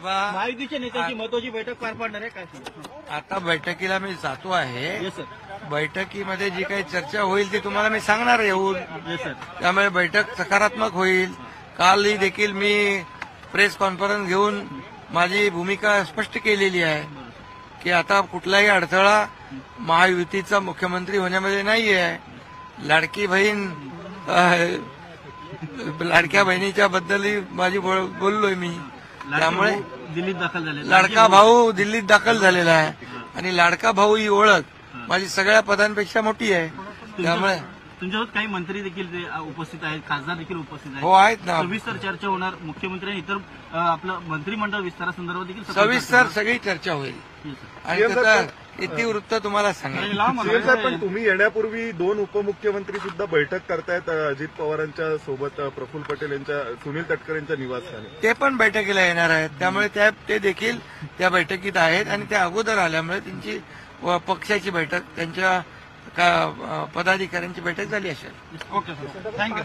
बा, महायुतीच्या नेत्यांची महत्वाची बैठक पार पाडणार आहे काय? आता बैठकीला मी जातो आहे. Yes sir. बैठकीमध्ये जी काही चर्चा होईल ती तुम्हाला मी सांगणार येऊन. Yes sir. त्यामुळे बैठक सकारात्मक होईल. कालही देखील मी प्रेस कॉन्फरन्स घेऊन माझी भूमिका स्पष्ट केलेली आहे की आता कुठलाही अडथळा महायुतीचा मुख्यमंत्री होण्यामध्ये नाही आहे. लाडकी बहीण लाडक्या बहिणीच्या बद्दलही माझी बोललोय मी. त्यामुळे दिल्लीत दाखल झाले. लाडका भाऊ दिल्लीत दाखल झालेला आहे आणि लाडका भाऊ ही ओळख माझी सगळ्या पदांपेक्षा मोठी आहे. त्यामुळे तुमच्यासोबत काही मंत्री देखील उपस्थित आहेत, खासदार देखील उपस्थित आहेत. हो आहेत ना. सविस्तर चर्चा होणार मुख्यमंत्री आणि इतर आपलं मंत्रिमंडळ विस्तारासंदर्भात देखील सविस्तर सगळी चर्चा होईल आणि त्याचा इतिवृत्त तुम्हाला सांगेल. सीएम साहेब, पण तुम्ही येण्यापूर्वी 2 उपमुख्यमंत्री सुद्धा बैठक करतायत अजित पवारांच्या सोबत, प्रफुल्ल पटेल यांच्या, सुनील तटकरे यांच्या निवासस्थानी. ते पण बैठकीला येणार आहेत. त्यामुळे ते देखील त्या बैठकीत आहेत आणि त्या अगोदर आल्यामुळे त्यांची पक्षाची बैठक, त्यांच्या पदाधिकाऱ्यांची बैठक झाली असेल. Okay sir, thank you.